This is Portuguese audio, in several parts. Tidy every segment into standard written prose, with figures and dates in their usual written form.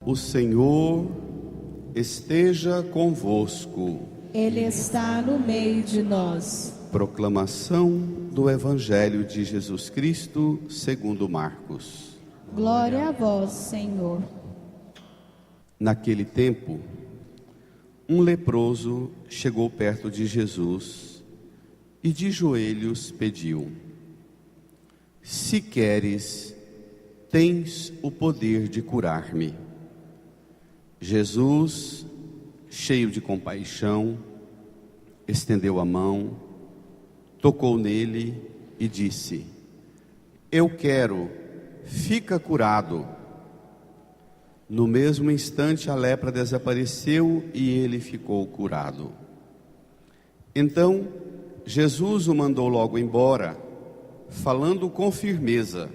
O Senhor esteja convosco. Ele está no meio de nós. Proclamação do Evangelho de Jesus Cristo segundo Marcos. Glória a vós, Senhor. Naquele tempo, um leproso chegou perto de Jesus e de joelhos pediu: Se queres, tens o poder de curar-me. Jesus, cheio de compaixão, estendeu a mão, tocou nele e disse: Eu quero, fica curado. No mesmo instante a lepra desapareceu e ele ficou curado. Então Jesus o mandou logo embora, falando com firmeza: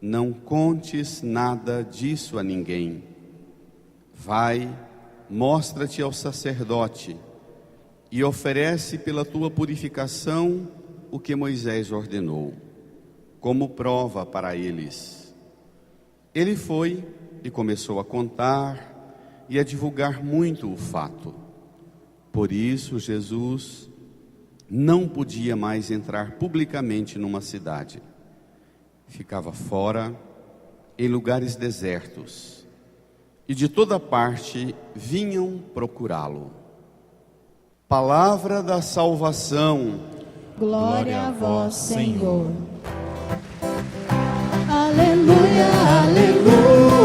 Não contes nada disso a ninguém. Vai, mostra-te ao sacerdote e oferece pela tua purificação o que Moisés ordenou, como prova para eles. Ele foi e começou a contar e a divulgar muito o fato. Por isso Jesus não podia mais entrar publicamente numa cidade. Ficava fora, em lugares desertos, e de toda parte vinham procurá-lo. Palavra da salvação. Glória a vós, Senhor. Aleluia, aleluia.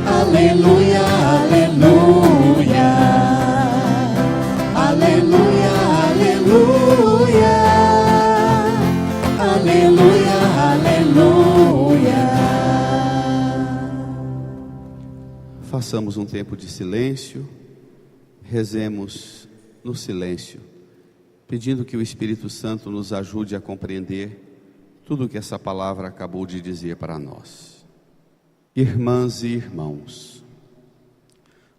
Aleluia, aleluia. Aleluia, aleluia. Aleluia, aleluia. Façamos um tempo de silêncio, rezemos no silêncio, pedindo que o Espírito Santo nos ajude a compreender tudo o que essa palavra acabou de dizer para nós. Irmãs e irmãos,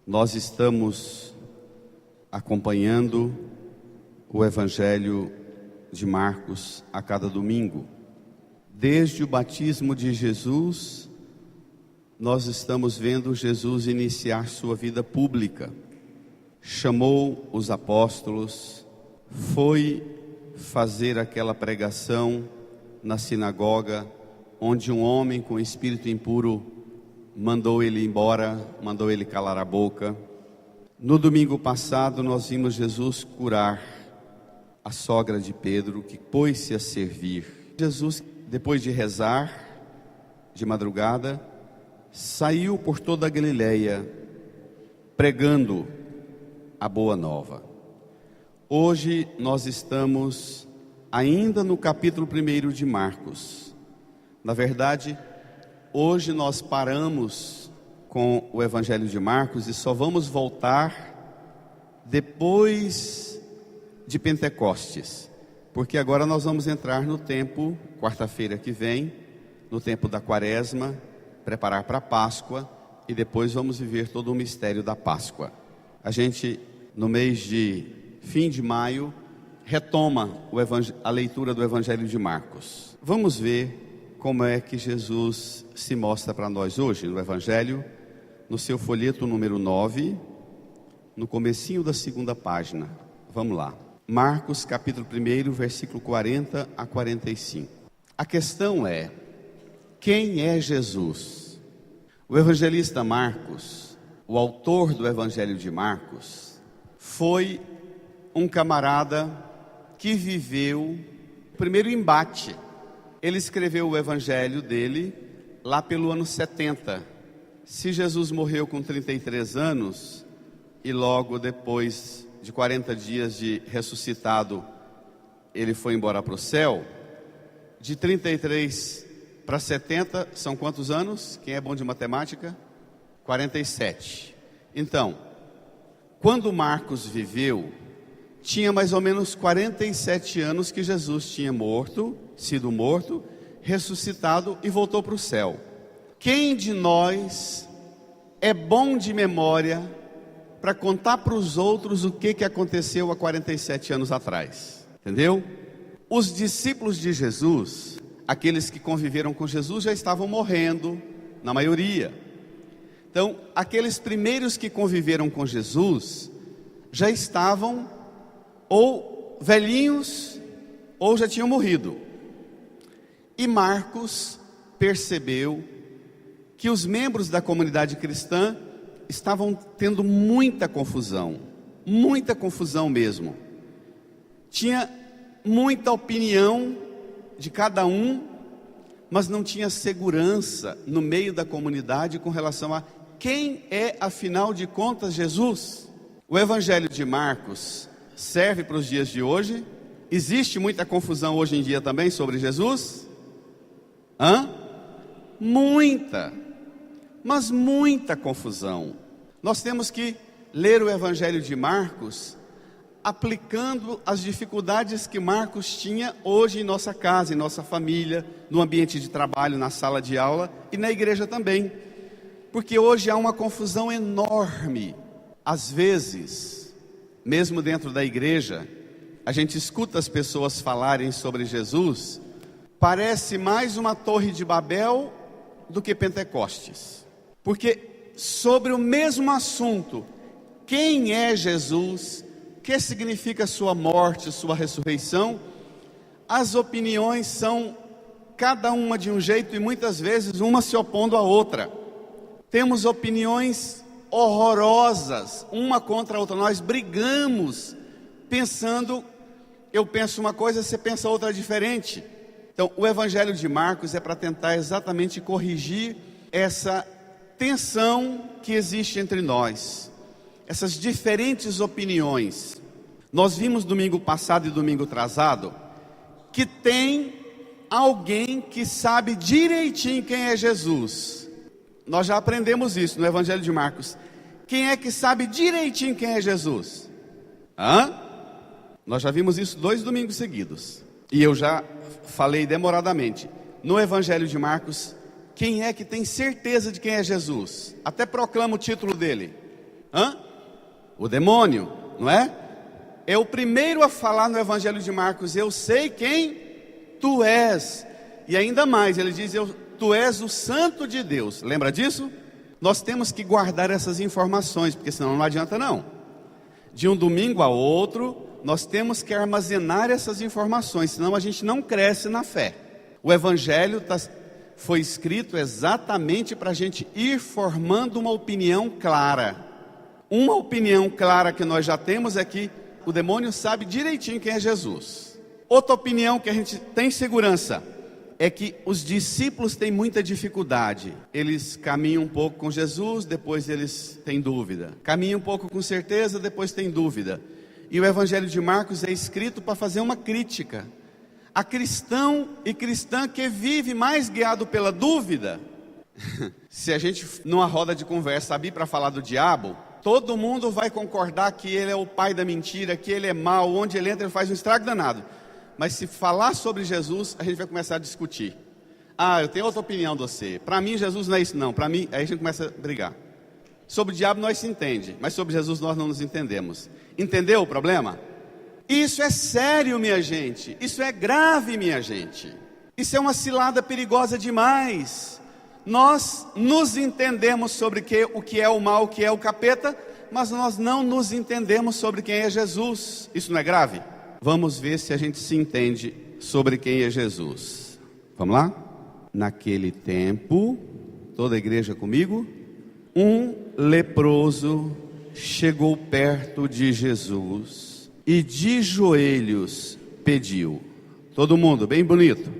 nós estamos acompanhando o Evangelho de Marcos a cada domingo. Desde o batismo de Jesus, nós estamos vendo Jesus iniciar sua vida pública. Chamou os apóstolos, foi fazer aquela pregação na sinagoga, onde um homem com espírito impuro mandou ele embora, mandou ele calar a boca. No domingo passado nós vimos Jesus curar a sogra de Pedro, que pôs-se a servir. Jesus, depois de rezar de madrugada, saiu por toda a Galileia, pregando a boa nova. Hoje nós estamos ainda no capítulo 1 de Marcos. Na verdade, hoje nós paramos com o Evangelho de Marcos e só vamos voltar depois de Pentecostes, porque agora nós vamos entrar no tempo, quarta-feira que vem, no tempo da Quaresma, preparar para a Páscoa, e depois vamos viver todo o mistério da Páscoa. A gente, no mês de fim de maio, retoma a leitura do Evangelho de Marcos. Vamos ver como é que Jesus se mostra para nós hoje no Evangelho, no seu folheto número 9, no comecinho da segunda página. Vamos lá. Marcos capítulo 1, versículo 40 a 45. A questão é: quem é Jesus? O evangelista Marcos, o autor do Evangelho de Marcos, foi um camarada que viveu o primeiro embate. Ele escreveu o evangelho dele lá pelo ano 70. Se Jesus morreu com 33 anos e logo depois de 40 dias de ressuscitado ele foi embora para o céu, de 33 para 70 são quantos anos? Quem é bom de matemática? 47. Então, quando Marcos viveu, tinha mais ou menos 47 anos que Jesus tinha sido morto, ressuscitado e voltou para o céu. Quem de nós é bom de memória para contar para os outros o que aconteceu há 47 anos atrás? Entendeu? Os discípulos de Jesus, aqueles que conviveram com Jesus, já estavam morrendo, na maioria. Então, aqueles primeiros que conviveram com Jesus já estavam ou velhinhos ou já tinham morrido. E Marcos percebeu que os membros da comunidade cristã estavam tendo muita confusão mesmo. Tinha muita opinião de cada um, mas não tinha segurança no meio da comunidade com relação a quem é, afinal de contas, Jesus. O Evangelho de Marcos serve para os dias de hoje. Existe muita confusão hoje em dia também sobre Jesus? Muita, mas muita confusão. Nós temos que ler o Evangelho de Marcos aplicando as dificuldades que Marcos tinha hoje em nossa casa, em nossa família, no ambiente de trabalho, na sala de aula e na igreja também. Porque hoje há uma confusão enorme. Às vezes, mesmo dentro da igreja, a gente escuta as pessoas falarem sobre Jesus, parece mais uma Torre de Babel do que Pentecostes. Porque sobre o mesmo assunto, quem é Jesus, o que significa sua morte, sua ressurreição, as opiniões são cada uma de um jeito e muitas vezes uma se opondo à outra. Temos opiniões horrorosas, uma contra a outra. Nós brigamos pensando, eu penso uma coisa, você pensa outra diferente. Então, o Evangelho de Marcos é para tentar exatamente corrigir essa tensão que existe entre nós, essas diferentes opiniões. Nós vimos domingo passado e domingo atrasado que tem alguém que sabe direitinho quem é Jesus. Nós já aprendemos isso no Evangelho de Marcos. Quem é que sabe direitinho quem é Jesus? Nós já vimos isso 2 domingos seguidos. E eu já falei demoradamente. No Evangelho de Marcos, quem é que tem certeza de quem é Jesus? Até proclama o título dele. O demônio, não é? É o primeiro a falar no Evangelho de Marcos: eu sei quem tu és. E ainda mais, ele diz: tu és o Santo de Deus. Lembra disso? Nós temos que guardar essas informações, porque senão não adianta não. De um domingo a outro, nós temos que armazenar essas informações, senão a gente não cresce na fé. O Evangelho foi escrito exatamente para a gente ir formando uma opinião clara. Uma opinião clara que nós já temos é que o demônio sabe direitinho quem é Jesus. Outra opinião que a gente tem segurança é que os discípulos têm muita dificuldade. Eles caminham um pouco com Jesus, depois eles têm dúvida. Caminham um pouco com certeza, depois têm dúvida. E o Evangelho de Marcos é escrito para fazer uma crítica a cristão e cristã que vive mais guiado pela dúvida. Se a gente, numa roda de conversa, abrir para falar do diabo, todo mundo vai concordar que ele é o pai da mentira, que ele é mau, onde ele entra ele faz um estrago danado. Mas se falar sobre Jesus, a gente vai começar a discutir. Eu tenho outra opinião de você. Para mim Jesus não é isso não, para mim, aí a gente começa a brigar. Sobre o diabo nós se entende, mas sobre Jesus nós não nos entendemos. Entendeu o problema? Isso é sério, minha gente. Isso é grave, minha gente. Isso é uma cilada perigosa demais. Nós nos entendemos sobre o que é o mal, o que é o capeta, mas nós não nos entendemos sobre quem é Jesus. Isso não é grave? Vamos ver se a gente se entende sobre quem é Jesus. Vamos lá? Naquele tempo, toda a igreja comigo, um leproso chegou perto de Jesus e de joelhos pediu. Todo mundo, bem bonito.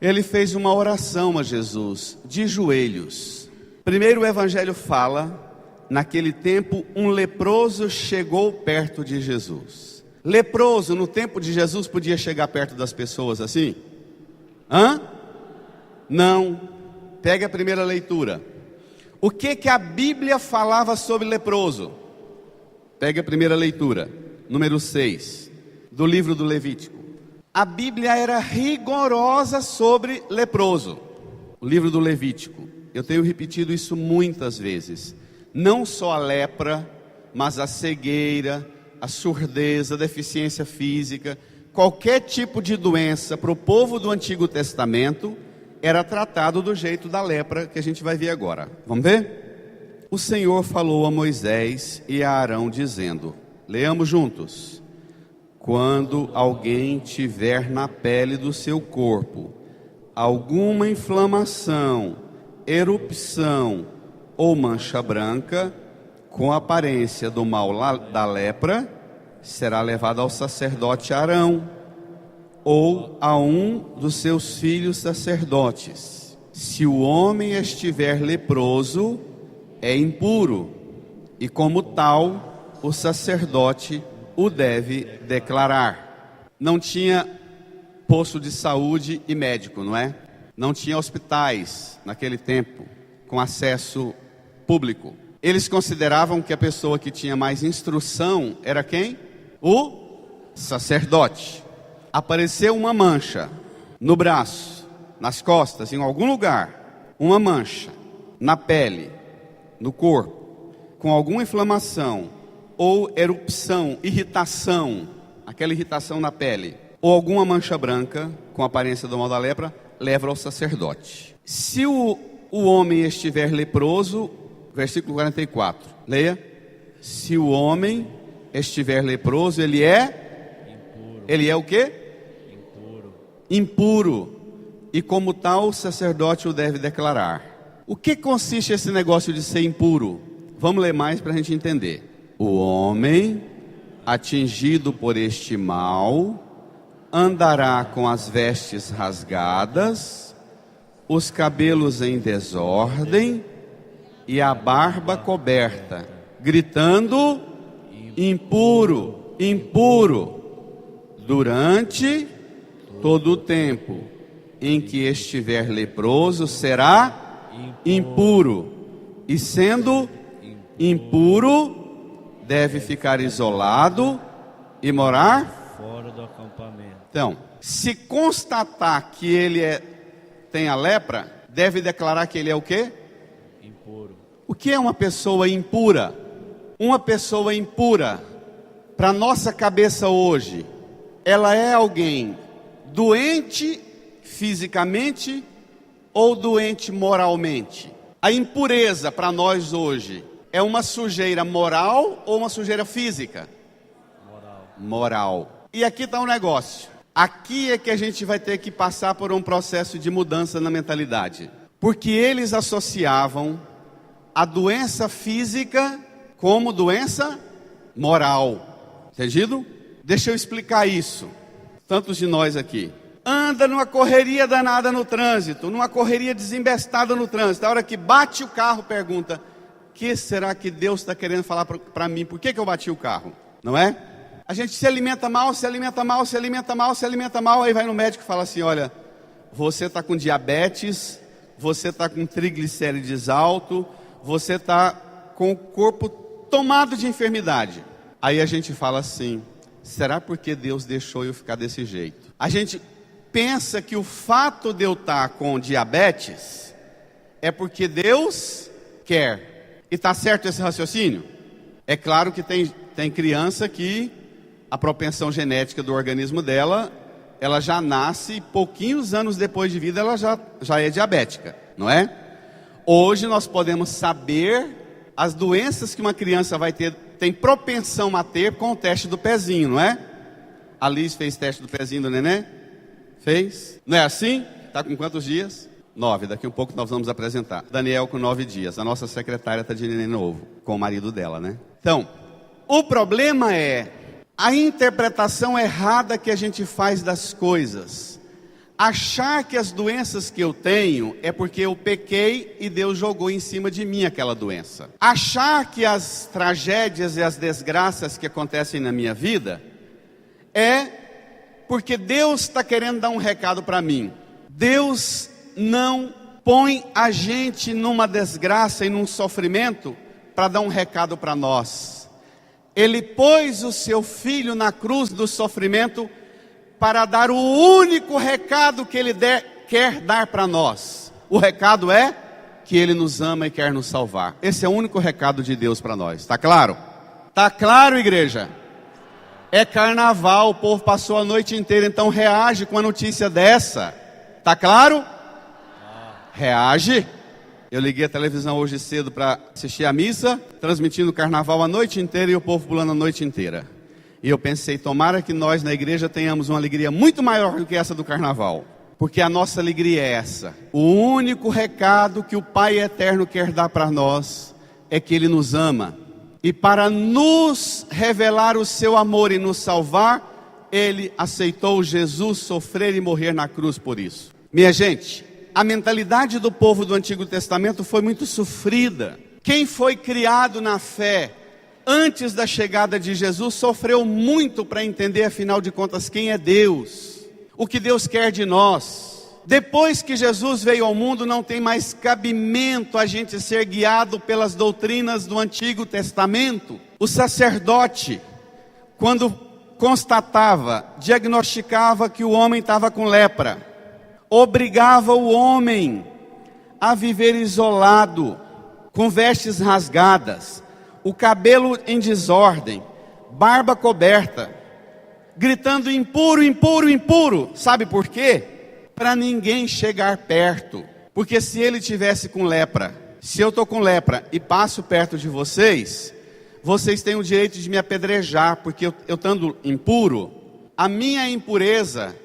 Ele fez uma oração a Jesus, de joelhos. Primeiro o Evangelho fala: naquele tempo um leproso chegou perto de Jesus. Leproso no tempo de Jesus podia chegar perto das pessoas assim? Não. Pega a primeira leitura. O que a Bíblia falava sobre leproso? Pega a primeira leitura, número 6, do livro do Levítico. A Bíblia era rigorosa sobre leproso. O livro do Levítico. Eu tenho repetido isso muitas vezes. Não só a lepra, mas a cegueira, a surdez, a deficiência física, qualquer tipo de doença para o povo do Antigo Testamento era tratado do jeito da lepra que a gente vai ver agora. Vamos ver? O Senhor falou a Moisés e a Arão dizendo, leamos juntos: quando alguém tiver na pele do seu corpo alguma inflamação, erupção ou mancha branca, com aparência do mal da lepra, será levado ao sacerdote Arão, ou a um dos seus filhos sacerdotes. Se o homem estiver leproso, é impuro, e como tal, o sacerdote o deve declarar. Não tinha posto de saúde e médico, não é? Não tinha hospitais naquele tempo com acesso público. Eles consideravam que a pessoa que tinha mais instrução era quem? O sacerdote. Apareceu uma mancha no braço, nas costas, em algum lugar, uma mancha na pele, no corpo, com alguma inflamação ou erupção, irritação, aquela irritação na pele, ou alguma mancha branca com aparência do mal da lepra, leva ao sacerdote. Se o homem estiver leproso, versículo 44, leia: se o homem estiver leproso, ele é impuro. Ele é o quê? Impuro. E como tal, o sacerdote o deve declarar. O que consiste esse negócio de ser impuro? Vamos ler mais para a gente entender. O homem atingido por este mal andará com as vestes rasgadas, os cabelos em desordem e a barba coberta, gritando: impuro, impuro, durante todo o tempo em que estiver leproso será impuro, e sendo impuro, deve ficar isolado e morar fora do acampamento. Então, se constatar que ele tem a lepra, deve declarar que ele é o quê? Impuro. O que é uma pessoa impura? Uma pessoa impura, para nossa cabeça hoje, ela é alguém doente fisicamente ou doente moralmente? A impureza para nós hoje é uma sujeira moral ou uma sujeira física? Moral. E aqui está um negócio. Aqui é que a gente vai ter que passar por um processo de mudança na mentalidade. Porque eles associavam a doença física como doença moral. Entendido? Deixa eu explicar isso. Tantos de nós aqui. Anda numa correria danada no trânsito, numa correria desembestada no trânsito. A hora que bate o carro, pergunta: o que será que Deus está querendo falar para mim? Por que eu bati o carro? Não é? A gente se alimenta mal, se alimenta mal, se alimenta mal, se alimenta mal. Aí vai no médico e fala assim: olha, você está com diabetes, você está com triglicérides alto, você está com o corpo tomado de enfermidade. Aí a gente fala assim: será porque Deus deixou eu ficar desse jeito? A gente pensa que o fato de eu estar com diabetes é porque Deus quer. E está certo esse raciocínio? É claro que tem criança que a propensão genética do organismo dela, ela já nasce, pouquinhos anos depois de vida, ela já é diabética, não é? Hoje nós podemos saber as doenças que uma criança vai ter, tem propensão a ter com o teste do pezinho, não é? A Liz fez teste do pezinho do neném? Fez? Não é assim? Está com quantos dias? 9, daqui um pouco nós vamos apresentar. Daniel com 9 dias, a nossa secretária está de neném novo, com o marido dela, né? Então, o problema é a interpretação errada que a gente faz das coisas. Achar que as doenças que eu tenho é porque eu pequei e Deus jogou em cima de mim aquela doença. Achar que as tragédias e as desgraças que acontecem na minha vida é porque Deus está querendo dar um recado para mim. Deus não põe a gente numa desgraça e num sofrimento para dar um recado para nós. Ele pôs o seu filho na cruz do sofrimento para dar o único recado que ele quer dar para nós. O recado é que ele nos ama e quer nos salvar. Esse é o único recado de Deus para nós. Está claro? Está claro, igreja? É carnaval, o povo passou a noite inteira, então reage com a notícia dessa. Tá claro? Reage. Eu liguei a televisão hoje cedo para assistir a missa, transmitindo o carnaval a noite inteira e o povo pulando a noite inteira. E eu pensei, tomara que nós na igreja tenhamos uma alegria muito maior do que essa do carnaval. Porque a nossa alegria é essa. O único recado que o Pai Eterno quer dar para nós é que Ele nos ama. E para nos revelar o seu amor e nos salvar, Ele aceitou Jesus sofrer e morrer na cruz por isso. Minha gente, a mentalidade do povo do Antigo Testamento foi muito sofrida. Quem foi criado na fé antes da chegada de Jesus sofreu muito para entender, afinal de contas, quem é Deus, o que Deus quer de nós. Depois que Jesus veio ao mundo, não tem mais cabimento a gente ser guiado pelas doutrinas do Antigo Testamento. O sacerdote, quando constatava, diagnosticava que o homem estava com lepra, obrigava o homem a viver isolado, com vestes rasgadas, o cabelo em desordem, barba coberta, gritando impuro, impuro, impuro. Sabe por quê? Para ninguém chegar perto. Porque se ele tivesse com lepra, se eu estou com lepra e passo perto de vocês, vocês têm o direito de me apedrejar, porque eu estando impuro, a minha impureza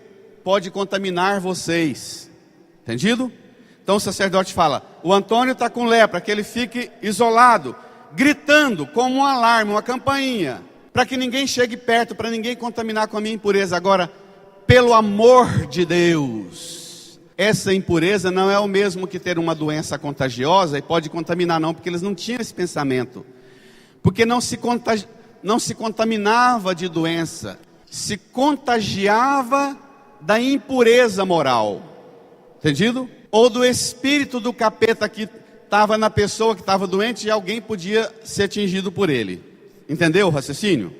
pode contaminar vocês. Entendido? Então o sacerdote fala, o Antônio está com lepra, que ele fique isolado, gritando como um alarme, uma campainha, para que ninguém chegue perto, para ninguém contaminar com a minha impureza. Agora, pelo amor de Deus, essa impureza não é o mesmo que ter uma doença contagiosa e pode contaminar, não, porque eles não tinham esse pensamento. Porque não se contaminava de doença, se contagiava da impureza moral. Entendido? Ou do espírito do capeta que estava na pessoa que estava doente e alguém podia ser atingido por ele. Entendeu o raciocínio?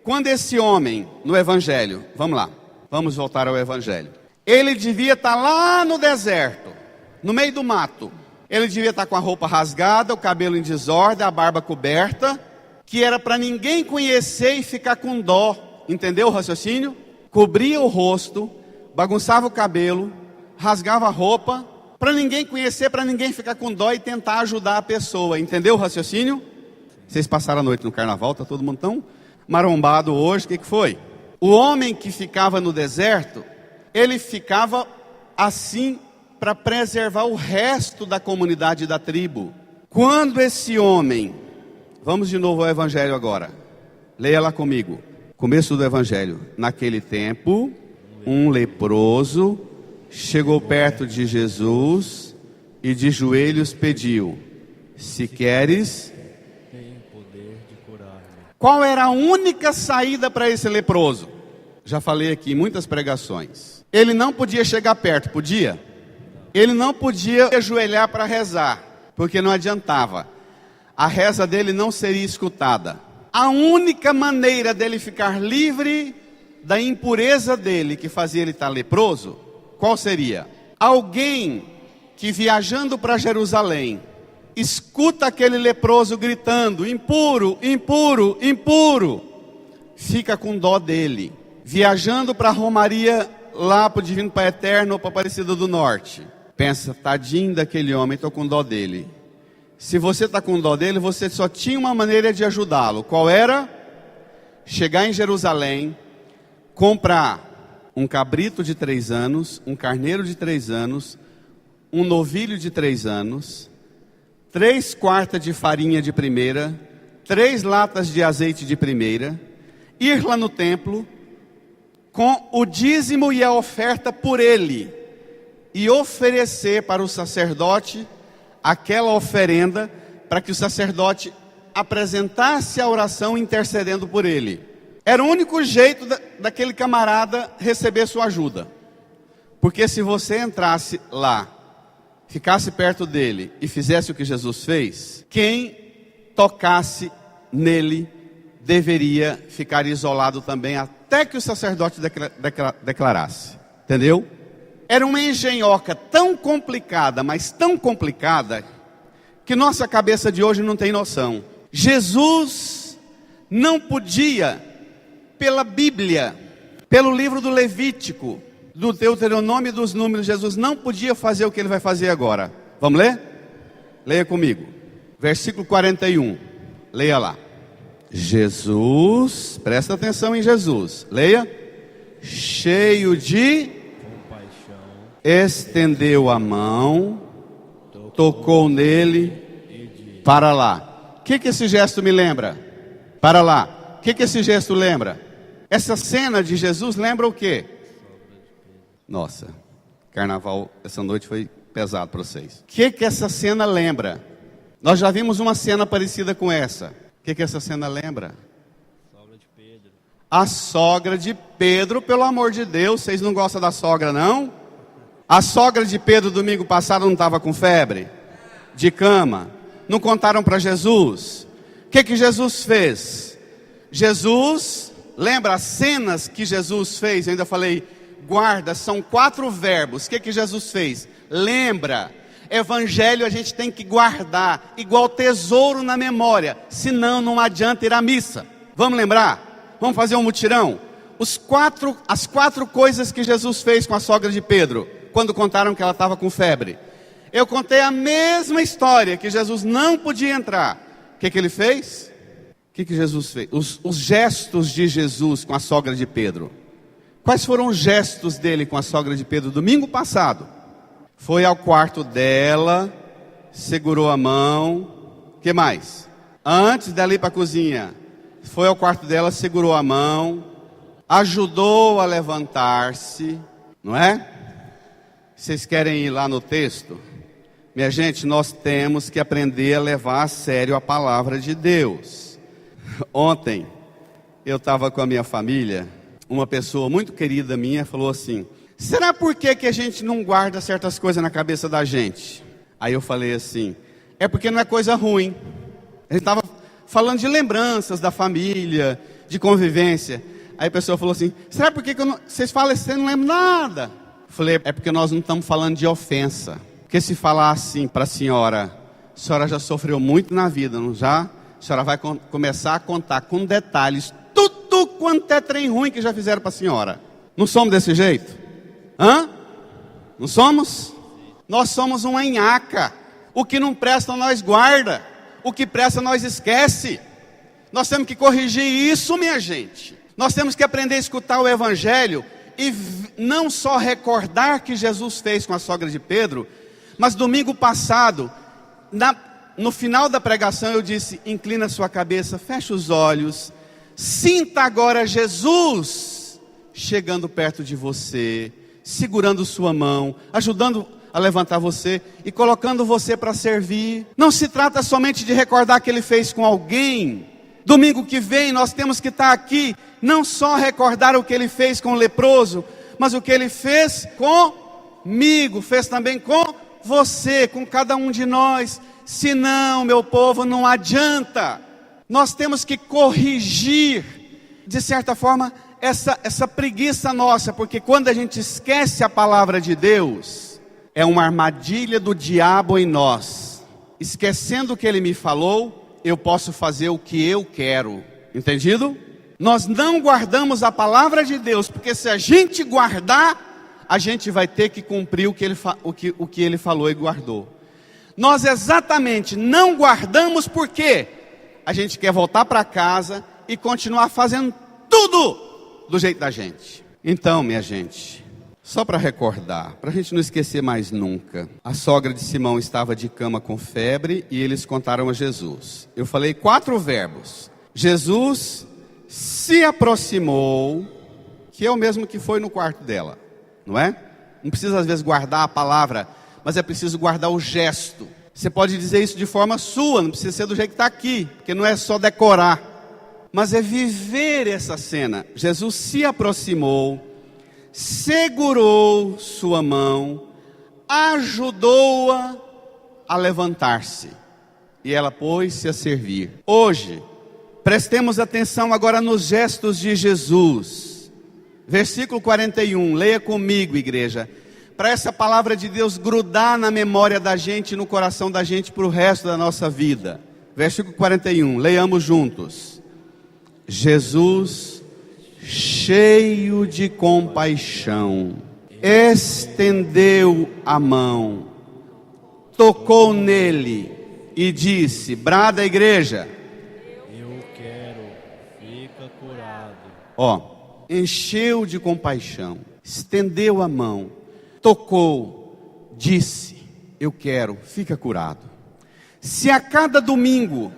Quando esse homem no Evangelho, vamos lá, vamos voltar ao Evangelho. Ele devia estar lá no deserto, no meio do mato. Ele devia estar com a roupa rasgada, o cabelo em desordem, a barba coberta, que era para ninguém conhecer e ficar com dó. Entendeu o raciocínio? Cobria o rosto, bagunçava o cabelo, rasgava a roupa, para ninguém conhecer, para ninguém ficar com dó e tentar ajudar a pessoa. Entendeu o raciocínio? Vocês passaram a noite no carnaval, está todo mundo tão marombado hoje, o que foi? O homem que ficava no deserto, ele ficava assim para preservar o resto da comunidade da tribo. Quando esse homem, vamos de novo ao Evangelho agora, leia lá comigo, começo do Evangelho. Naquele tempo, um leproso chegou perto de Jesus e de joelhos pediu, se queres, qual era a única saída para esse leproso? Já falei aqui em muitas pregações. Ele não podia chegar perto, podia? Ele não podia ajoelhar para rezar, porque não adiantava. A reza dele não seria escutada. A única maneira dele ficar livre da impureza dele, que fazia ele estar leproso, qual seria? Alguém que viajando para Jerusalém, escuta aquele leproso gritando, impuro, impuro, impuro, fica com dó dele. Viajando para a Romaria, lá para o Divino Pai Eterno ou para a Aparecida do Norte, pensa, tadinho daquele homem, estou com dó dele. Se você está com dó dele, você só tinha uma maneira de ajudá-lo. Qual era? Chegar em Jerusalém, comprar um cabrito de 3 anos, um carneiro de 3 anos, um novilho de 3 anos, 3 quartas de farinha de primeira, 3 latas de azeite de primeira, ir lá no templo, com o dízimo e a oferta por ele, e oferecer para o sacerdote aquela oferenda, para que o sacerdote apresentasse a oração intercedendo por ele. Era o único jeito daquele camarada receber sua ajuda. Porque se você entrasse lá, ficasse perto dele e fizesse o que Jesus fez, quem tocasse nele deveria ficar isolado também, até que o sacerdote declarasse. Entendeu? Era uma engenhoca tão complicada, mas tão complicada, que nossa cabeça de hoje não tem noção. Jesus não podia, pela Bíblia, pelo livro do Levítico, do Deuteronômio e dos Números, Jesus não podia fazer o que ele vai fazer agora. Vamos ler? Leia comigo. Versículo 41. Leia lá. Jesus, presta atenção em Jesus. Leia. Cheio de compaixão, estendeu a mão, tocou nele, para lá. O que esse gesto me lembra? Para lá. O que esse gesto lembra? Essa cena de Jesus lembra o quê? Nossa, carnaval essa noite foi pesado para vocês. O que essa cena lembra? Nós já vimos uma cena parecida com essa. O que essa cena lembra? sogra de Pedro. A sogra de Pedro, pelo amor de Deus, vocês não gostam da sogra, não? A sogra de Pedro, domingo passado, não estava com febre? De cama? Não contaram para Jesus? O que Jesus fez? Jesus, lembra as cenas que Jesus fez? Eu ainda falei, guarda, são 4 verbos. O que Jesus fez? Lembra. Evangelho a gente tem que guardar, igual tesouro na memória, senão não adianta ir à missa. Vamos lembrar? Vamos fazer um mutirão? As 4 coisas que Jesus fez com a sogra de Pedro, quando contaram que ela estava com febre. Eu contei a mesma história, que Jesus não podia entrar. O que ele fez? O que Jesus fez? Os gestos de Jesus com a sogra de Pedro. Quais foram os gestos dele com a sogra de Pedro domingo passado? Foi ao quarto dela, segurou a mão. O que mais? Antes dela ir para a cozinha, foi ao quarto dela, segurou a mão, ajudou a levantar-se, não é? Vocês querem ir lá no texto? Minha gente, nós temos que aprender a levar a sério a palavra de Deus. Ontem, eu estava com a minha família, uma pessoa muito querida minha falou assim: será por que a gente não guarda certas coisas na cabeça da gente? Aí eu falei assim: é porque não é coisa ruim. A gente estava falando de lembranças da família, de convivência. Aí a pessoa falou assim: será por que vocês falam assim, você não lembra nada? Eu falei: é porque nós não estamos falando de ofensa. Porque se falar assim para a senhora já sofreu muito na vida, não já? A senhora vai começar a contar com detalhes tudo quanto é trem ruim que já fizeram para a senhora. Não somos desse jeito? Hã? Não somos? Nós somos uma nhaca. O que não presta nós guarda, o que presta nós esquece. Nós temos que corrigir isso, minha gente. Nós temos que aprender a escutar o Evangelho e não só recordar que Jesus fez com a sogra de Pedro, mas domingo passado, no final da pregação eu disse: inclina sua cabeça, fecha os olhos, sinta agora Jesus chegando perto de você, segurando sua mão, ajudando a levantar você e colocando você para servir. Não se trata somente de recordar que ele fez com alguém. Domingo que vem nós temos que estar aqui, não só recordar o que ele fez com o leproso, mas o que ele fez comigo, fez também com você, com cada um de nós. Senão, meu povo, não adianta. Nós temos que corrigir, de certa forma, essa preguiça nossa, porque quando a gente esquece a palavra de Deus, é uma armadilha do diabo em nós. Esquecendo o que ele me falou, eu posso fazer o que eu quero. Entendido? Nós não guardamos a palavra de Deus, porque se a gente guardar, a gente vai ter que cumprir o que ele falou e guardou. Nós exatamente não guardamos porque a gente quer voltar para casa e continuar fazendo tudo do jeito da gente. Então, minha gente, só para recordar, para a gente não esquecer mais nunca, a sogra de Simão estava de cama com febre e eles contaram a Jesus. Eu falei 4 verbos. Jesus se aproximou, que é o mesmo que foi no quarto dela, não é? Não precisa às vezes guardar a palavra, mas é preciso guardar o gesto. Você pode dizer isso de forma sua, não precisa ser do jeito que está aqui, porque não é só decorar, mas é viver essa cena. Jesus se aproximou, segurou sua mão, ajudou-a a levantar-se, e ela pôs-se a servir. Hoje, prestemos atenção agora nos gestos de Jesus. Versículo 41, leia comigo, igreja, para essa palavra de Deus grudar na memória da gente, no coração da gente, para o resto da nossa vida. Versículo 41, leiamos juntos. Jesus, cheio de compaixão, estendeu a mão, tocou nele e disse: brada a igreja. Eu quero, fica curado. Encheu de compaixão, estendeu a mão, tocou, disse: eu quero, fica curado. Se a cada domingo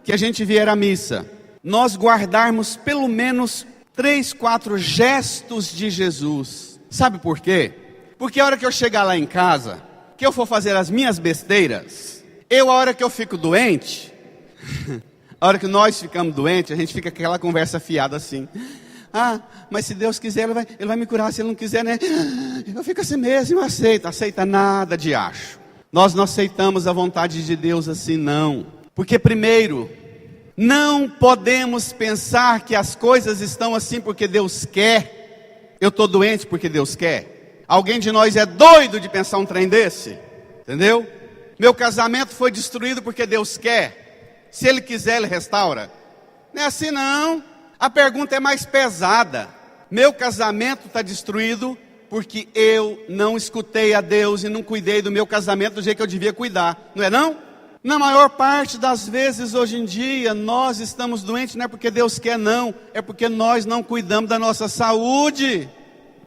que a gente vier à missa, nós guardarmos pelo menos 3, 4 gestos de Jesus, sabe por quê? Porque a hora que eu chegar lá em casa, que eu for fazer as minhas besteiras, a hora que eu fico doente, a hora que nós ficamos doentes, a gente fica com aquela conversa fiada assim: mas se Deus quiser, Ele vai me curar. Se Ele não quiser, né? Eu fico assim mesmo, aceita nada de acho. Nós não aceitamos a vontade de Deus assim, não. Porque primeiro, não podemos pensar que as coisas estão assim porque Deus quer. Eu estou doente porque Deus quer. Alguém de nós é doido de pensar um trem desse? Entendeu? Meu casamento foi destruído porque Deus quer. Se Ele quiser, Ele restaura. Não é assim não. A pergunta é mais pesada. Meu casamento está destruído porque eu não escutei a Deus e não cuidei do meu casamento do jeito que eu devia cuidar. Não é não? Na maior parte das vezes hoje em dia, nós estamos doentes não é porque Deus quer não, é porque nós não cuidamos da nossa saúde.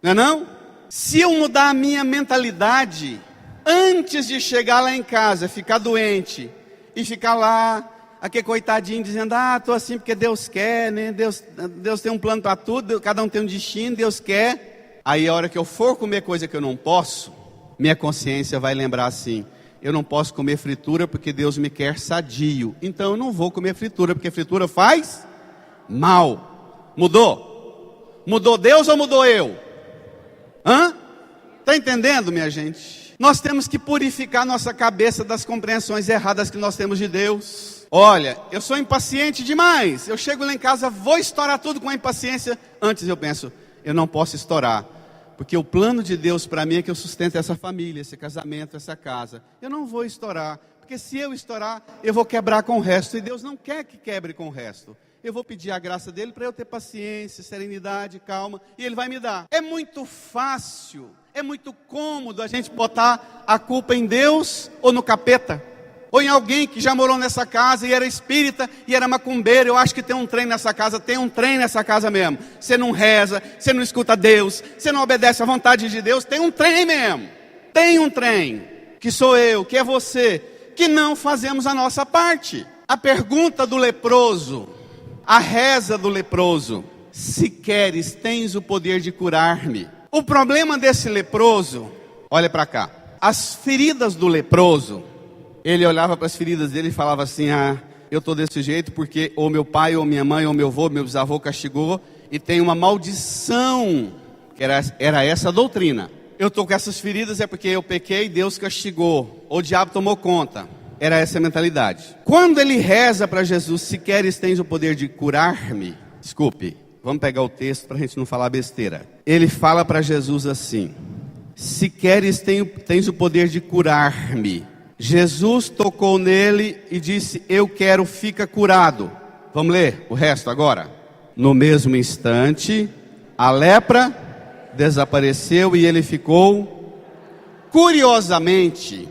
Não é não? Se eu mudar a minha mentalidade, antes de chegar lá em casa, ficar doente e ficar lá, aquele coitadinho dizendo: estou assim porque Deus quer, né? Deus tem um plano para tudo, cada um tem um destino, Deus quer. Aí a hora que eu for comer coisa que eu não posso, minha consciência vai lembrar assim: eu não posso comer fritura porque Deus me quer sadio, então eu não vou comer fritura, porque fritura faz mal. Mudou? Mudou Deus ou mudou eu? Está entendendo, minha gente? Nós temos que purificar nossa cabeça das compreensões erradas que nós temos de Deus. Olha, eu sou impaciente demais. Eu chego lá em casa, vou estourar tudo com a impaciência. Antes eu penso: eu não posso estourar, porque o plano de Deus para mim é que eu sustente essa família, esse casamento, essa casa. Eu não vou estourar, porque se eu estourar, eu vou quebrar com o resto. E Deus não quer que quebre com o resto. Eu vou pedir a graça dele para eu ter paciência, serenidade, calma, e Ele vai me dar. É muito fácil, é muito cômodo a gente botar a culpa em Deus ou no capeta, ou em alguém que já morou nessa casa e era espírita e era macumbeiro. Eu acho que tem um trem nessa casa, tem um trem nessa casa mesmo. Você não reza, você não escuta Deus, você não obedece à vontade de Deus, tem um trem mesmo. Tem um trem, que sou eu, que é você, que não fazemos a nossa parte. A pergunta do leproso, a reza do leproso: se queres, tens o poder de curar-me. O problema desse leproso, olha para cá, as feridas do leproso, ele olhava para as feridas dele e falava assim: eu estou desse jeito porque ou meu pai, ou minha mãe, ou meu avô, meu bisavô castigou, e tem uma maldição, que era essa a doutrina. Eu estou com essas feridas é porque eu pequei, Deus castigou, ou o diabo tomou conta. Era essa a mentalidade. Quando ele reza para Jesus: se queres, tens o poder de curar-me. Desculpe, vamos pegar o texto para a gente não falar besteira. Ele fala para Jesus assim: se queres, tens o poder de curar-me. Jesus tocou nele e disse: eu quero, fica curado. Vamos ler o resto agora. No mesmo instante, a lepra desapareceu e ele ficou. Curiosamente,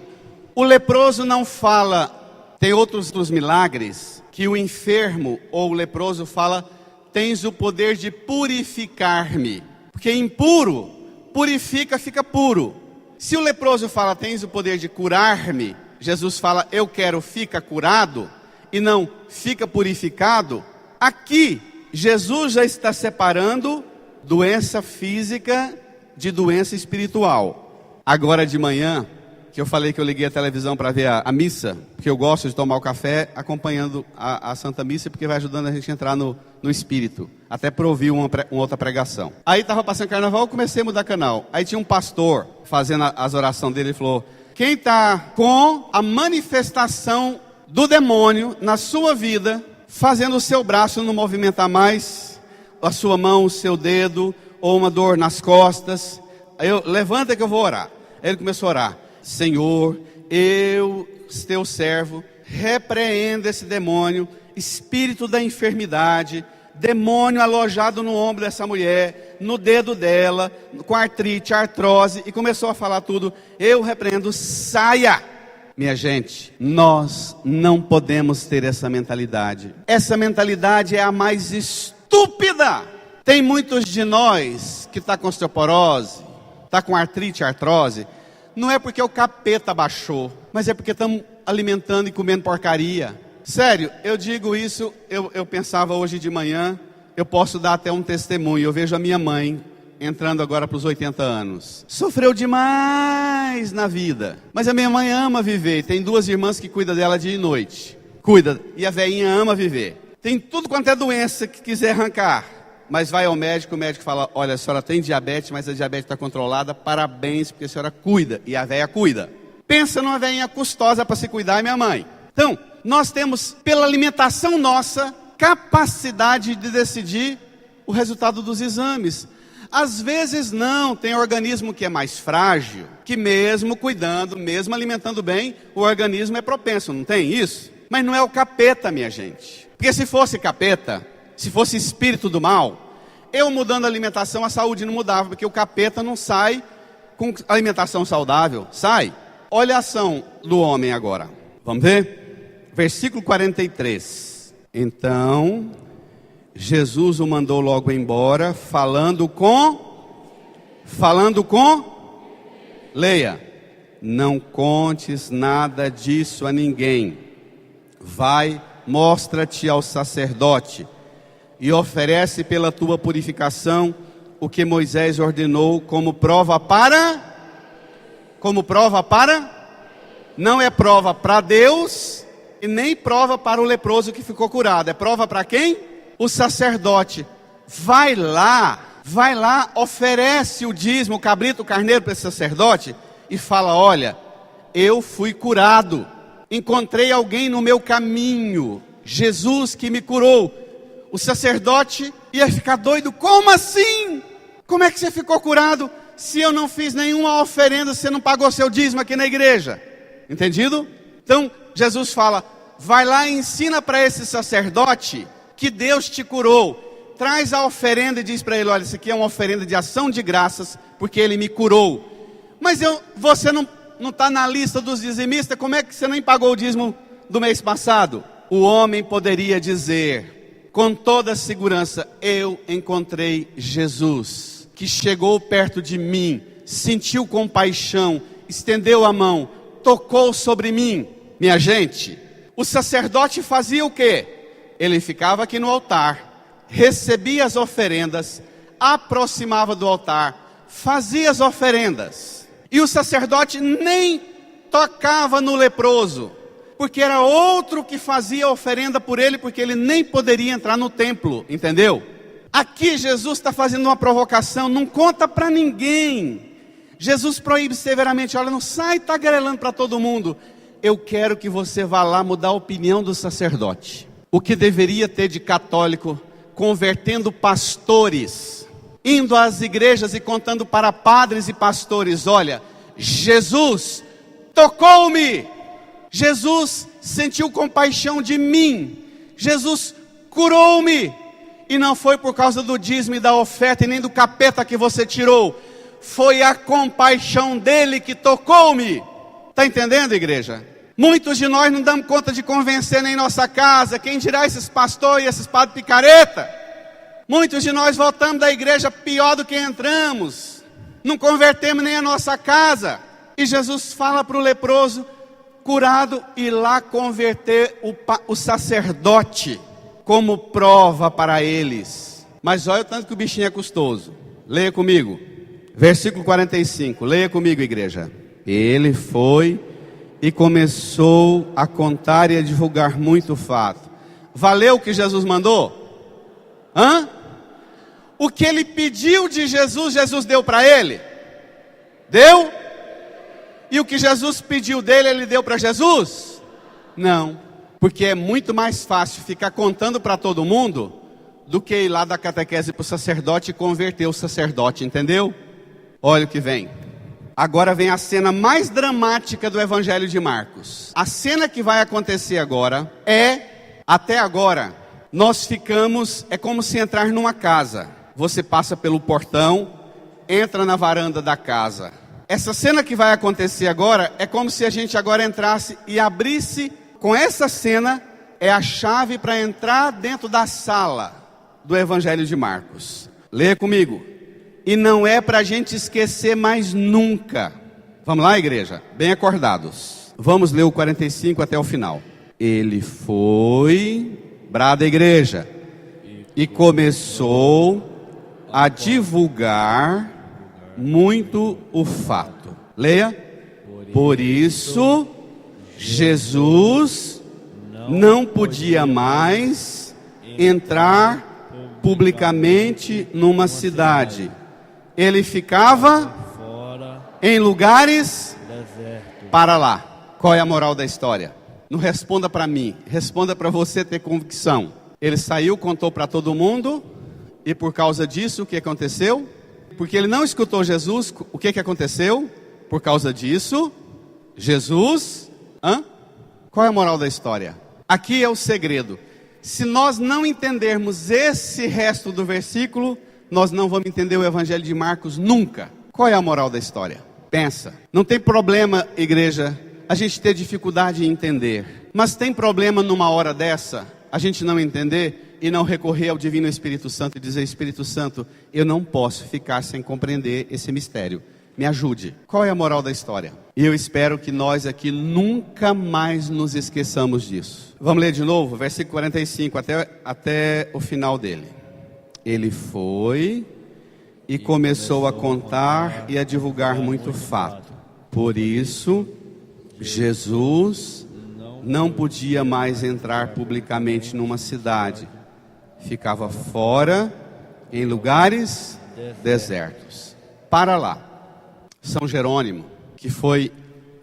o leproso não fala, tem outros milagres, que o enfermo ou o leproso fala: tens o poder de purificar-me. Porque impuro, purifica, fica puro. Se o leproso fala: tens o poder de curar-me, Jesus fala: eu quero, fica curado, e não fica purificado. Aqui, Jesus já está separando doença física de doença espiritual. Agora de manhã, que eu falei que eu liguei a televisão para ver a missa, porque eu gosto de tomar o café acompanhando a Santa Missa, porque vai ajudando a gente a entrar no espírito, até para ouvir uma outra pregação. Aí estava passando carnaval, eu comecei a mudar canal. Aí tinha um pastor fazendo as orações dele, ele falou: quem está com a manifestação do demônio na sua vida, fazendo o seu braço não movimentar mais, a sua mão, o seu dedo, ou uma dor nas costas, aí levanta que eu vou orar. Aí ele começou a orar: Senhor, eu, teu servo, repreendo esse demônio, espírito da enfermidade, demônio alojado no ombro dessa mulher, no dedo dela, com artrite, artrose, e começou a falar tudo. Eu repreendo, saia! Minha gente, nós não podemos ter essa mentalidade. Essa mentalidade é a mais estúpida. Tem muitos de nós que está com osteoporose, está com artrite, artrose, não é porque o capeta baixou, mas é porque estamos alimentando e comendo porcaria. Sério, eu digo isso, eu pensava hoje de manhã, eu posso dar até um testemunho. Eu vejo a minha mãe entrando agora para os 80 anos. Sofreu demais na vida, mas a minha mãe ama viver. Tem 2 irmãs que cuidam dela dia e noite. Cuida, e a velhinha ama viver. Tem tudo quanto é doença que quiser arrancar, mas vai ao médico, o médico fala, olha, a senhora tem diabetes, mas a diabetes está controlada, parabéns, porque a senhora cuida, e a velha cuida. Pensa numa velhinha custosa para se cuidar, é minha mãe. Então, nós temos, pela alimentação nossa, capacidade de decidir o resultado dos exames. Às vezes não, tem organismo que é mais frágil, que mesmo cuidando, mesmo alimentando bem, o organismo é propenso, não tem isso? Mas não é o capeta, minha gente. Porque se fosse capeta, se fosse espírito do mal, eu mudando a alimentação, a saúde não mudava, porque o capeta não sai com alimentação saudável, sai. Olha a ação do homem agora, vamos ver? Versículo 43. Então, Jesus o mandou logo embora, falando com, leia, não contes nada disso a ninguém, vai, mostra-te ao sacerdote, e oferece pela tua purificação o que Moisés ordenou como prova para, não é prova para Deus, e nem prova para o leproso que ficou curado, é prova para quem? O sacerdote. Vai lá, oferece o dízimo, o cabrito, o carneiro para esse sacerdote, e fala, olha, eu fui curado, encontrei alguém no meu caminho, Jesus que me curou. O sacerdote ia ficar doido, como assim? Como é que você ficou curado, se eu não fiz nenhuma oferenda, você não pagou seu dízimo aqui na igreja? Entendido? Então, Jesus fala, vai lá e ensina para esse sacerdote que Deus te curou, traz a oferenda e diz para ele, olha, isso aqui é uma oferenda de ação de graças, porque ele me curou. Mas você não está na lista dos dizimistas, como é que você nem pagou o dízimo do mês passado? O homem poderia dizer, com toda segurança, eu encontrei Jesus, que chegou perto de mim, sentiu compaixão, estendeu a mão, tocou sobre mim. Minha gente, o sacerdote fazia o quê? Ele ficava aqui no altar, recebia as oferendas, aproximava do altar, fazia as oferendas. E o sacerdote nem tocava no leproso, porque era outro que fazia a oferenda por ele, porque ele nem poderia entrar no templo, entendeu? Aqui Jesus está fazendo uma provocação, não conta para ninguém. Jesus proíbe severamente, olha, não sai tagarelando para todo mundo. Eu quero que você vá lá mudar a opinião do sacerdote. O que deveria ter de católico, convertendo pastores, indo às igrejas e contando para padres e pastores, olha, Jesus tocou-me, Jesus sentiu compaixão de mim, Jesus curou-me, e não foi por causa do dízimo e da oferta, e nem do capeta que você tirou, foi a compaixão dele que tocou-me. Está entendendo, igreja? Muitos de nós não damos conta de convencer nem nossa casa, quem dirá esses pastores e esses padres picareta. Muitos de nós voltamos da igreja pior do que entramos, não convertemos nem a nossa casa. E Jesus fala para o leproso, curado, ir lá converter o sacerdote, como prova para eles. Mas olha o tanto que o bichinho é custoso. Leia comigo, versículo 45, leia comigo, igreja. Ele foi e começou a contar e a divulgar muito fato. Valeu o que Jesus mandou? O que ele pediu de Jesus, Jesus deu para ele? Deu? E o que Jesus pediu dele, ele deu para Jesus? Não, porque é muito mais fácil ficar contando para todo mundo do que ir lá dar catequese para o sacerdote e converter o sacerdote, entendeu? Olha o que vem. Agora vem a cena mais dramática do Evangelho de Marcos. A cena que vai acontecer agora é, até agora, nós ficamos, é como se entrar numa casa. Você passa pelo portão, entra na varanda da casa. Essa cena que vai acontecer agora, é como se a gente agora entrasse e abrisse, com essa cena, é a chave para entrar dentro da sala do Evangelho de Marcos. Leia comigo. E não é para a gente esquecer mais nunca. Vamos lá, igreja? Bem acordados. Vamos ler o 45 até o final. Ele foi, brada igreja, e começou a divulgar muito o fato. Leia. Por isso, Jesus não podia mais entrar publicamente numa cidade. Ele ficava em lugares para lá. Qual é a moral da história? Não responda para mim, responda para você ter convicção. Ele saiu, contou para todo mundo, e por causa disso, o que aconteceu? Porque ele não escutou Jesus, o que aconteceu? Por causa disso, Jesus... Qual é a moral da história? Aqui é o segredo. Se nós não entendermos esse resto do versículo, nós não vamos entender o Evangelho de Marcos nunca. Qual é a moral da história? Pensa. Não tem problema, igreja, a gente ter dificuldade em entender. Mas tem problema numa hora dessa, a gente não entender e não recorrer ao Divino Espírito Santo e dizer: Espírito Santo, eu não posso ficar sem compreender esse mistério. Me ajude. Qual é a moral da história? E eu espero que nós aqui nunca mais nos esqueçamos disso. Vamos ler de novo, versículo 45 até o final dele. Ele foi e começou a contar e a divulgar muito fato. Por isso, Jesus não podia mais entrar publicamente numa cidade. Ficava fora, em lugares desertos. Para lá. São Jerônimo, que foi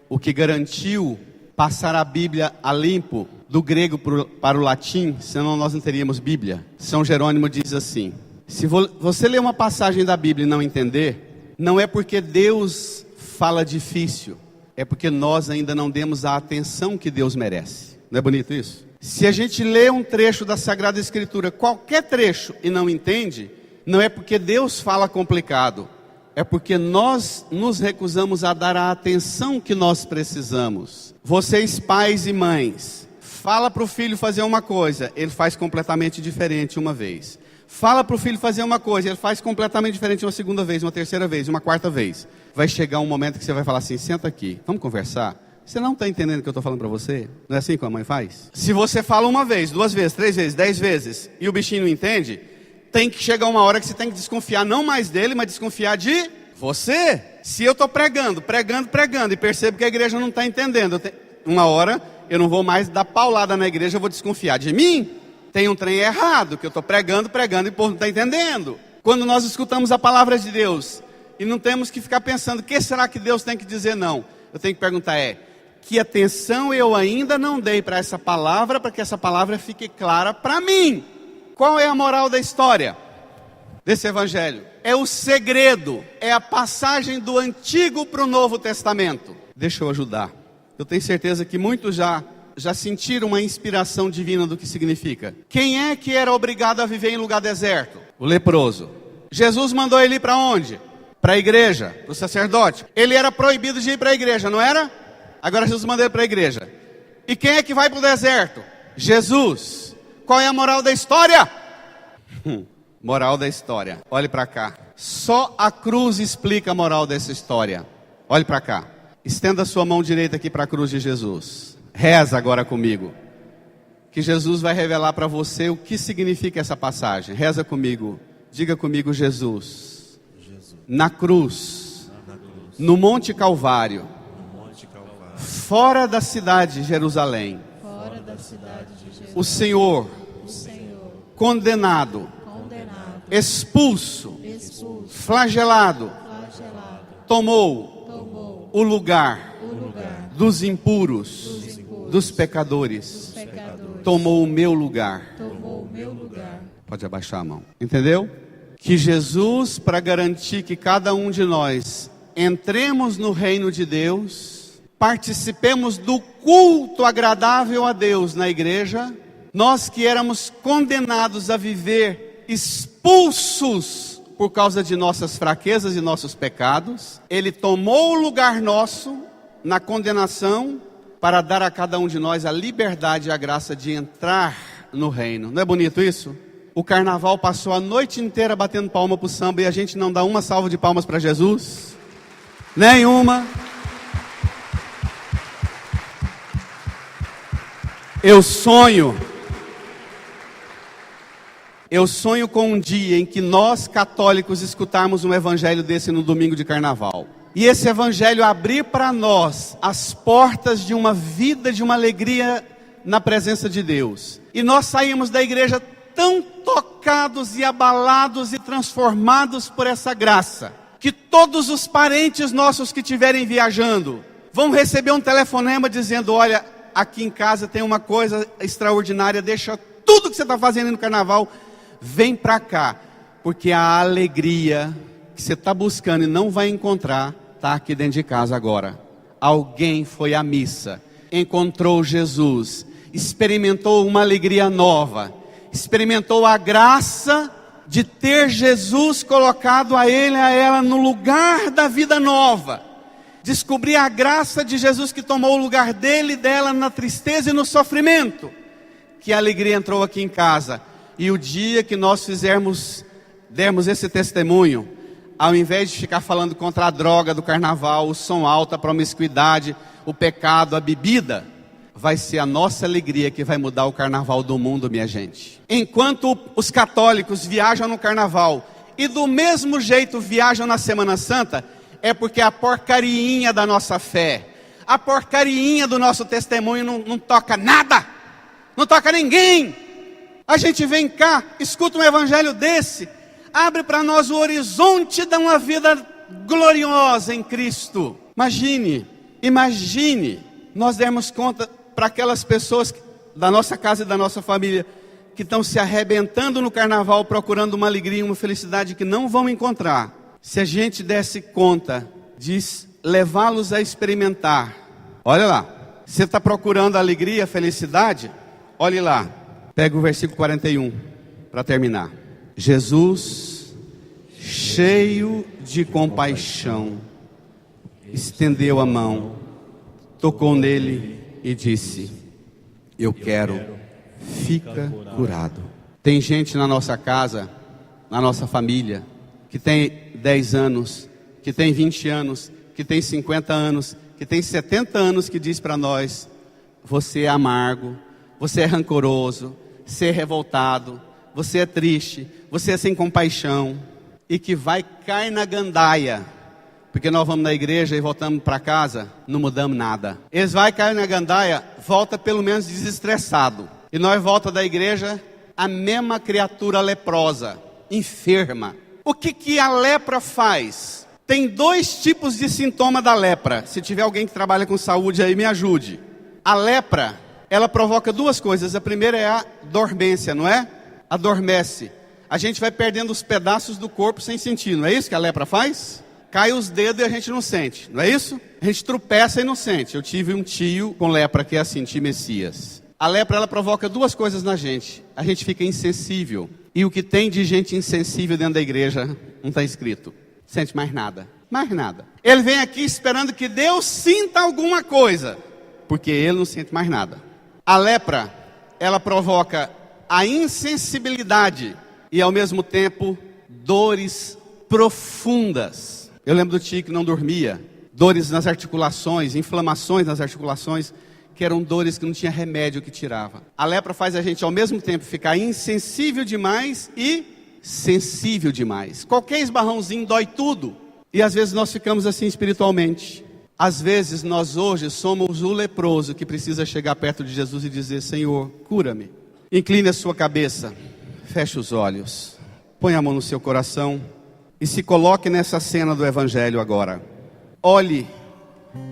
o que garantiu passar a Bíblia a limpo do grego para o latim, senão nós não teríamos Bíblia. São Jerônimo diz assim: se você ler uma passagem da Bíblia e não entender, não é porque Deus fala difícil, é porque nós ainda não demos a atenção que Deus merece. Não é bonito isso? Se a gente lê um trecho da Sagrada Escritura, qualquer trecho, e não entende, não é porque Deus fala complicado, é porque nós nos recusamos a dar a atenção que nós precisamos. Vocês, pais e mães, fala para o filho fazer uma coisa, ele faz completamente diferente uma vez. Fala para o filho fazer uma coisa, ele faz completamente diferente uma segunda vez, uma terceira vez, uma quarta vez. Vai chegar um momento que você vai falar assim: senta aqui, vamos conversar? Você não está entendendo o que eu estou falando para você? Não é assim que a mãe faz? Se você fala uma vez, 2 vezes, 3 vezes, 10 vezes, e o bichinho não entende, tem que chegar uma hora que você tem que desconfiar não mais dele, mas desconfiar de você. Se eu estou pregando, e percebo que a igreja não está entendendo, uma hora eu não vou mais dar paulada na igreja, eu vou desconfiar de mim. Tem um trem errado, que eu estou pregando e o povo não está entendendo. Quando nós escutamos a palavra de Deus, e não temos que ficar pensando: o que será que Deus tem que dizer? Não, eu tenho que perguntar: que atenção eu ainda não dei para essa palavra, para que essa palavra fique clara para mim? Qual é a moral da história desse evangelho? É o segredo, é a passagem do Antigo para o Novo Testamento. Deixa eu ajudar. Eu tenho certeza que muitos já sentiram uma inspiração divina do que significa. Quem é que era obrigado a viver em lugar deserto? O leproso. Jesus mandou ele ir para onde? Para a igreja, para o sacerdote. Ele era proibido de ir para a igreja, não era? Agora Jesus mandou ele para a igreja. E quem é que vai para o deserto? Jesus. Qual é a moral da história? Moral da história. Olhe para cá. Só a cruz explica a moral dessa história. Olhe para cá. Estenda a sua mão direita aqui para a cruz de Jesus. Reza agora comigo. Que Jesus vai revelar para você o que significa essa passagem. Reza comigo. Diga comigo: Jesus. Na cruz. No Monte Calvário. Fora da cidade de Jerusalém. O Senhor. Condenado. Expulso, flagelado, tomou o lugar dos impuros, dos pecadores, tomou o meu lugar. Pode abaixar a mão. Entendeu? Que Jesus, para garantir que cada um de nós entremos no reino de Deus, participemos do culto agradável a Deus na igreja, Nós que éramos condenados a viver expulsos por causa de nossas fraquezas e nossos pecados, Ele tomou o lugar nosso na condenação para dar a cada um de nós a liberdade e a graça de entrar no reino. Não é bonito isso? O carnaval passou a noite inteira batendo palma para o samba e a gente não dá uma salva de palmas para Jesus? Nenhuma. Eu sonho com um dia em que nós católicos escutarmos um evangelho desse no domingo de carnaval. E esse evangelho abrir para nós as portas de uma vida, de uma alegria na presença de Deus. E nós saímos da igreja tão tocados e abalados e transformados por essa graça, que todos os parentes nossos que estiverem viajando vão receber um telefonema dizendo: olha, aqui em casa tem uma coisa extraordinária, deixa tudo que você está fazendo no carnaval, vem para cá, porque a alegria que você está buscando e não vai encontrar, está aqui dentro de casa agora. Alguém foi à missa, encontrou Jesus, experimentou uma alegria nova, experimentou a graça de ter Jesus colocado a ele, a ela no lugar da vida nova. Descobrir a graça de Jesus que tomou o lugar dele e dela na tristeza e no sofrimento. Que a alegria entrou aqui em casa. E o dia que nós dermos esse testemunho, ao invés de ficar falando contra a droga do carnaval, o som alto, a promiscuidade, o pecado, a bebida, vai ser a nossa alegria que vai mudar o carnaval do mundo, minha gente. Enquanto os católicos viajam no carnaval e do mesmo jeito viajam na Semana Santa, é porque a porcariinha da nossa fé, a porcariinha do nosso testemunho não toca nada, não toca ninguém. A gente vem cá, escuta um evangelho desse, abre para nós o horizonte de uma vida gloriosa em Cristo. Imagine, nós dermos conta para aquelas pessoas da nossa casa e da nossa família, que estão se arrebentando no carnaval, procurando uma alegria, uma felicidade que não vão encontrar. Se a gente desse conta de levá-los a experimentar, olha lá, você está procurando alegria, felicidade? Olhe lá, pega o versículo 41 para terminar. Jesus, cheio de compaixão, estendeu a mão, tocou nele e disse: eu quero, fica curado. Tem gente na nossa casa, na nossa família, que tem 10 anos, que tem 20 anos, que tem 50 anos, que tem 70 anos, que diz para nós: você é amargo, você é rancoroso, você é revoltado, você é triste, você é sem compaixão, e que vai cair na gandaia, porque nós vamos na igreja e voltamos para casa, não mudamos nada. Eles vão cair na gandaia, volta pelo menos desestressado, e nós volta da igreja a mesma criatura leprosa, enferma. O que a lepra faz? Tem 2 tipos de sintoma da lepra. Se tiver alguém que trabalha com saúde aí, me ajude. A lepra, ela provoca 2 coisas. A primeira é a dormência, não é? Adormece. A gente vai perdendo os pedaços do corpo sem sentir. Não é isso que a lepra faz? Cai os dedos e a gente não sente. Não é isso? A gente tropeça e não sente. Eu tive um tio com lepra que é assim, tio Messias. A lepra, ela provoca 2 coisas na gente. A gente fica insensível. E o que tem de gente insensível dentro da igreja, não está escrito. Sente mais nada. Mais nada. Ele vem aqui esperando que Deus sinta alguma coisa, porque ele não sente mais nada. A lepra, ela provoca a insensibilidade e ao mesmo tempo dores profundas. Eu lembro do tio que não dormia. Dores nas articulações, inflamações nas articulações, que eram dores que não tinha remédio que tirava. A lepra faz a gente ao mesmo tempo ficar insensível demais e sensível demais. Qualquer esbarrãozinho dói tudo. E às vezes nós ficamos assim espiritualmente. Às vezes nós hoje somos o leproso que precisa chegar perto de Jesus e dizer: Senhor, cura-me. Incline a sua cabeça, feche os olhos, põe a mão no seu coração e se coloque nessa cena do Evangelho agora. Olhe,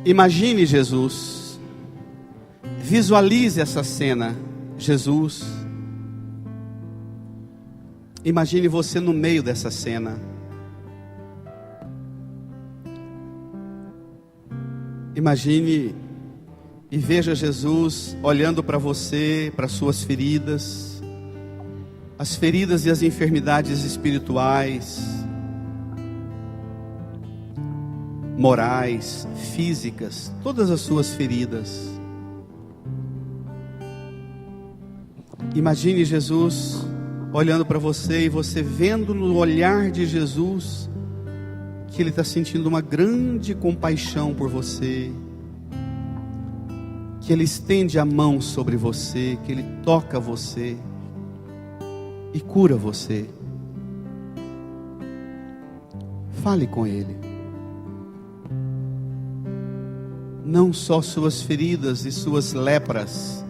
imagine Jesus. Visualize essa cena, Jesus. Imagine você no meio dessa cena. Imagine e veja Jesus olhando para você, para suas feridas, as feridas e as enfermidades espirituais, morais, físicas, todas as suas feridas. Imagine Jesus olhando para você e você vendo no olhar de Jesus que Ele está sentindo uma grande compaixão por você, que Ele estende a mão sobre você, que Ele toca você e cura você. Fale com Ele. Não só suas feridas e suas lepras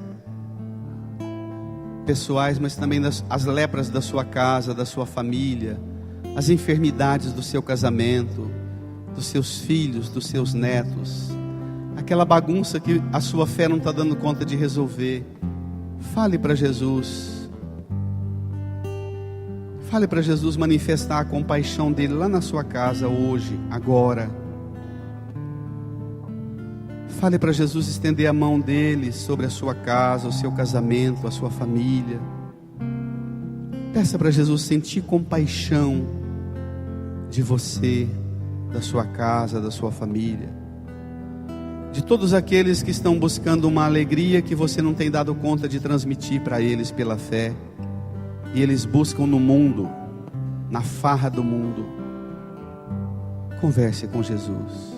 pessoais, mas também as lepras da sua casa, da sua família, as enfermidades do seu casamento, dos seus filhos, dos seus netos, aquela bagunça que a sua fé não está dando conta de resolver. Fale para Jesus. Fale para Jesus manifestar a compaixão dele lá na sua casa hoje, agora. Fale para Jesus estender a mão dele sobre a sua casa, o seu casamento, a sua família. Peça para Jesus sentir compaixão de você, da sua casa, da sua família, de todos aqueles que estão buscando uma alegria que você não tem dado conta de transmitir para eles pela fé, e eles buscam no mundo, na farra do mundo. Converse com Jesus.